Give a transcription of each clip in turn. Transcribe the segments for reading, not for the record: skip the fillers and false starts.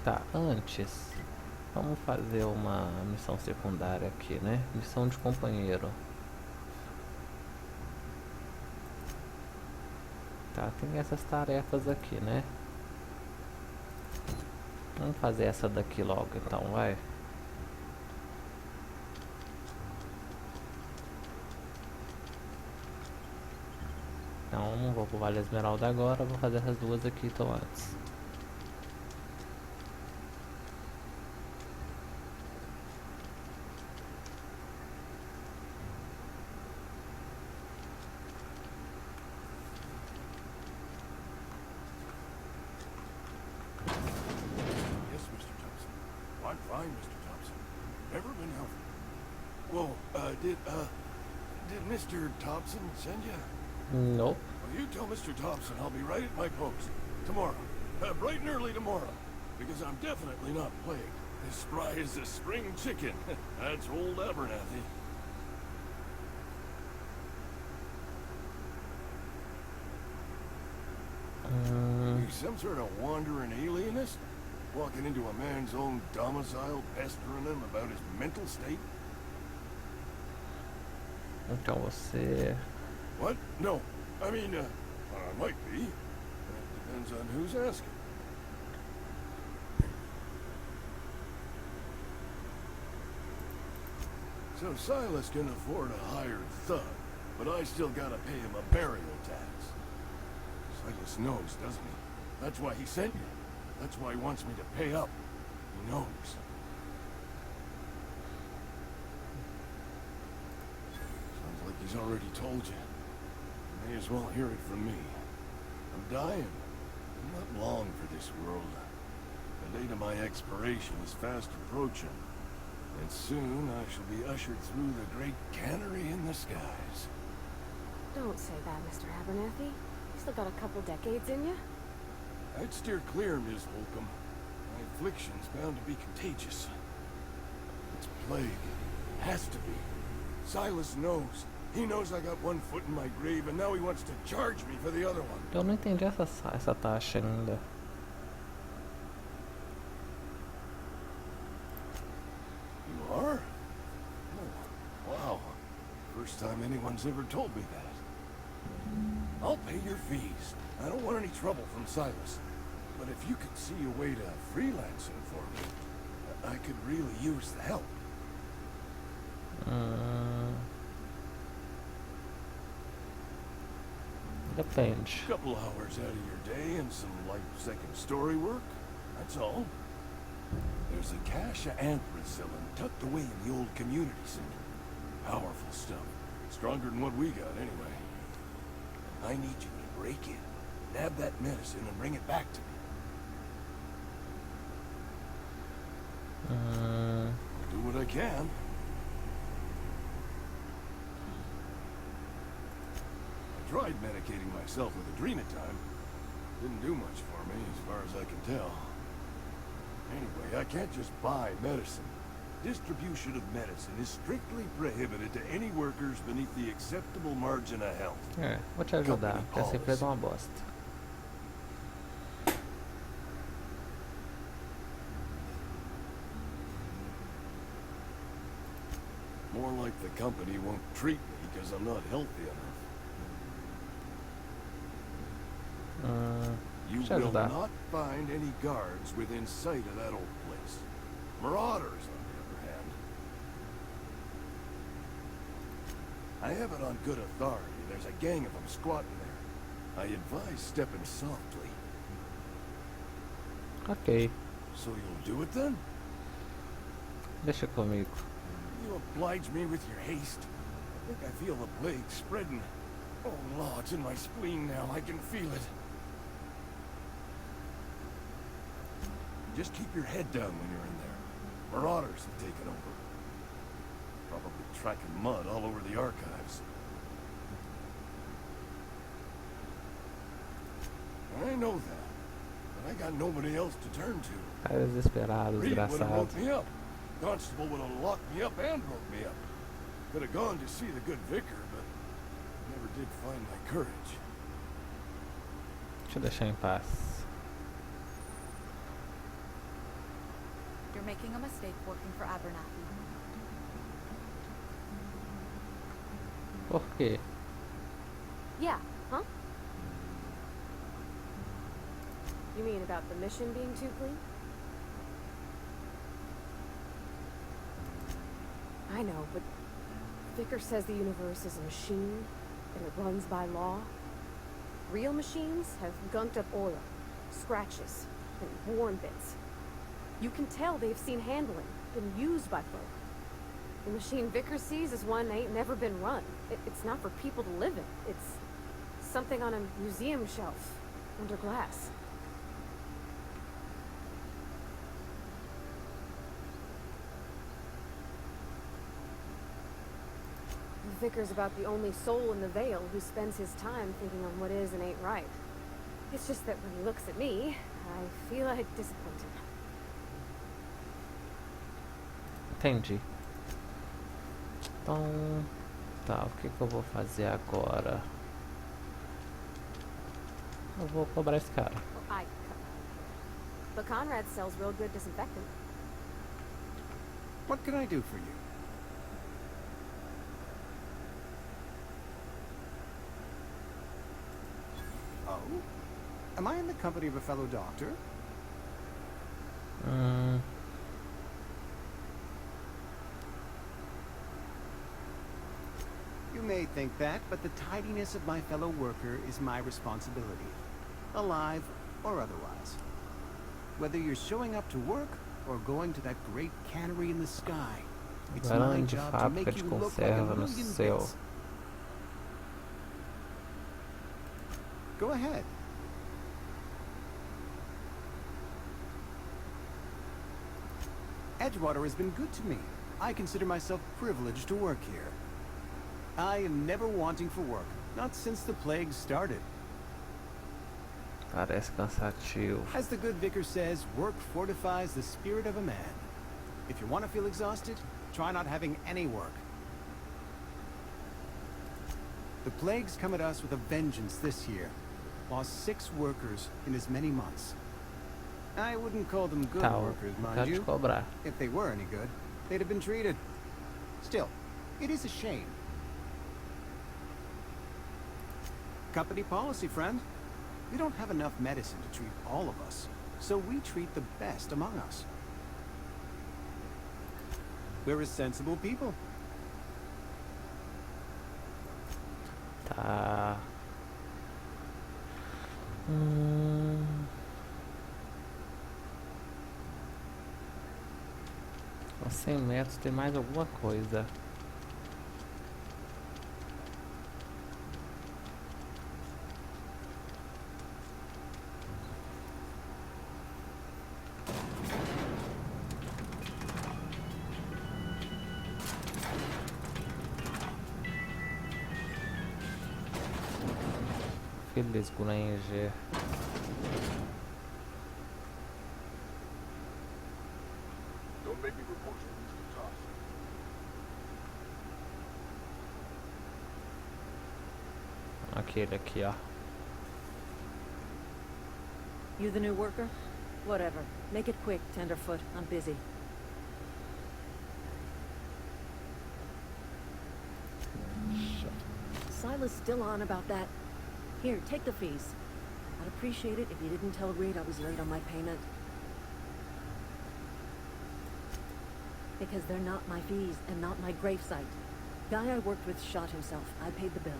Tá, antes, vamos fazer uma missão secundária aqui, né? Missão de companheiro. Tá, tem essas tarefas aqui, né? Vamos fazer essa daqui logo então, vai. Então não vou pro Vale Esmeralda agora, vou fazer essas duas aqui então antes. Yes, Mr. Thompson. I'm fine, Mr. Thompson. Never been healthy. Whoa, did Mr. Thompson send you? Nope. Well, you tell Mr. Thompson I'll be right at my post. Tomorrow. Bright and early tomorrow. Because I'm definitely not plagued. As spry as a spring chicken. That's old Abernathy. He's some sort of wandering alienist? Walking into a man's own domicile, pestering him about his mental state? Então você... What? No. I mean, I might be. That depends on who's asking. So Silas can afford a hired thug, but I still gotta pay him a burial tax. Silas knows, doesn't he? That's why he sent you. That's why he wants me to pay up. He knows. Sounds like he's already told you. May as well hear it from me. I'm dying. I'm not long for this world. The date of my expiration is fast approaching. And soon I shall be ushered through the great cannery in the skies. Don't say that, Mr. Abernathy. You still got a couple decades in you. I'd steer clear, Ms. Holcomb. My affliction's bound to be contagious. It's plague. Has to be. Silas knows. He knows I got one foot in my grave, and now he wants to charge me for the other one. Eu não entendi essa taxa ainda. You are? Oh, wow. First time anyone's ever told me that. I'll pay your fees. I don't want any trouble from Silas. But if you could see a way to freelancing for me, I could really use the help. Depende. Couple hours out of your day and some light second story work. That's all. There's a cache of anthracillin tucked away in the old community center. Powerful stuff. Stronger than what we got, anyway. I need you to break in, nab that medicine, and bring it back to me. I'll do what I can. I tried medicating myself with a Dreamatime. Didn't do much for me, as far as I can tell. Anyway, I can't just buy medicine. Distribution of medicine is strictly prohibited to any workers beneath the acceptable margin of health. É, vou te ajudar, porque essa empresa é uma bosta. More like the company won't treat me because I'm not healthy enough. You deixa eu will ajudar. not find any guards within sight of that old place. Marauders, on the other hand. I have it on good authority. There's a gang of them squatting there. I advise stepping softly. Ok, So you'll do it then? deixa comigo. You oblige me with your haste. I think I feel the plague spreading. Oh, law, it's in my spleen now. I can feel it. Just keep your head down when you're in there. Marauders have taken over. Probably tracking mud all over the archives. I know that, but I got nobody else to turn to. Cara desesperado, Reed would have desgraçado. woke me up. Constable would have locked me up and broke me up. Could have gone to see the good vicar, but never did find my courage. Deixa eu deixar em paz. You're making a mistake working for Abernathy. Por quê? Yeah, huh? You mean about the mission being too clean? I know, but Vicker says the universe is a machine, and it runs by law. Real machines have gunked up oil, scratches, and worn bits. You can tell they've seen handling, been used by folk. The machine Vicker sees is one that ain't never been run. It's not for people to live in. It's something on a museum shelf, under glass. Vicker's about the only soul in the Vale who spends his time thinking on what is and ain't right. It's just that when he looks at me, I feel like disappoint him. Entendi. Então, tá, o que eu vou fazer agora? Eu vou cobrar esse cara. Well, but Conrad sells real good disinfectant. What can I do for you? Oh? Am I in the company of a fellow doctor? You may think that, but the tidiness of my fellow worker is my responsibility. Alive or otherwise. Whether you're showing up to work or going to that great cannery in the sky, it's my Grande job to fábrica make de you look like a conserva no million céu. bits. Go ahead. Edgewater has been good to me. I consider myself privileged to work here. I am never wanting for work, not since the plague started. Parece cansativo. As the good vicar says, work fortifies the spirit of a man. If you want to feel exhausted, try not having any work. The plague's come at us with a vengeance this year. Lost 6 workers in as many months. I wouldn't call them good Tá, workers, quero mind te you. cobrar. If they were any good, they'd have been treated. Still, it is a shame. Company policy, friend. We don't have enough medicine to treat all of us, so we treat the best among us. We're a sensible people. Tá. Aos 100 metros tem mais alguma coisa. Feliz com a ENG. Don't make me report you, Mr. Toss. Aquele aqui, ó. You the new worker? Whatever. Make it quick, Tenderfoot. I'm busy. Silas still on about that. Here, take the fees. I'd appreciate it if you didn't tell Reed I was late on my payment. Because they're not my fees and not my gravesite. Guy I worked with shot himself. I paid the bill.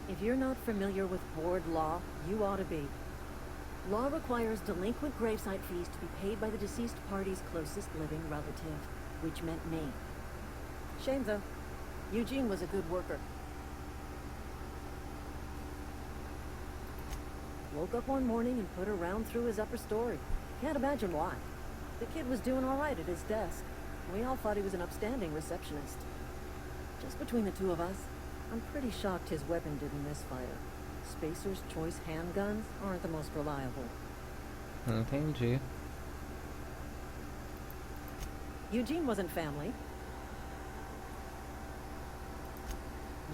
If you're not familiar with board law, you ought to be. Law requires delinquent gravesite fees to be paid by the deceased party's closest living relative, which meant me. Shame, though. Eugene was a good worker. Woke up one morning and put a round through his upper story. Can't imagine why. The kid was doing all right at his desk. We all thought he was an upstanding receptionist. Just between the two of us, I'm pretty shocked his weapon didn't misfire. Spacer's Choice handguns aren't the most reliable. Entendi. Eugene wasn't family.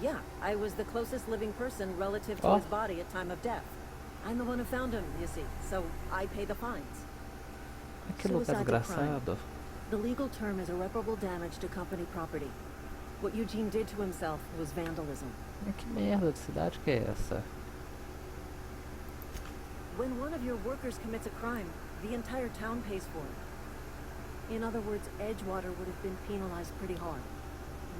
Yeah, I was the closest living person relative to his body at time of death. I'm the one who found him, you see, so I pay the fines. Que lugar Suicide's a crime. desgraçado. The legal term is irreparable damage to company property. What Eugene did to himself was vandalism. Que merda de cidade que é essa? When one of your workers commits a crime, the entire town pays for it. In other words, Edgewater would have been penalized pretty hard.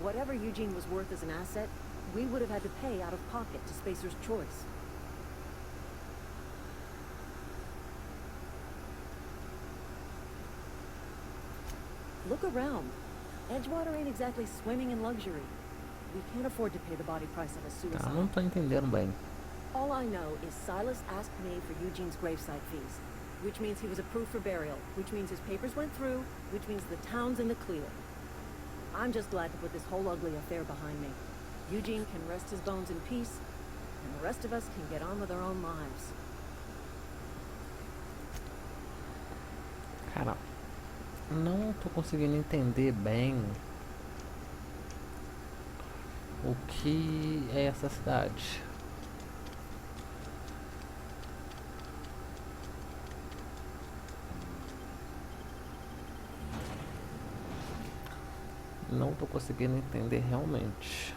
Whatever Eugene was worth as an asset, we would have had to pay out of pocket to Spacer's Choice. Look around. Edgewater ain't exactly swimming in luxury. We can't afford to pay the body price of a suicide. Não tô entendendo bem. All I know is Silas asked me for Eugene's gravesite fees, which means he was approved for burial, which means his papers went through, which means the town's in the clear. I'm just glad to put this whole ugly affair behind me. Eugene can rest his bones in peace, and the rest of us can get on with our own lives. Cara, não tô conseguindo entender bem o que é essa cidade. Não tô conseguindo entender realmente.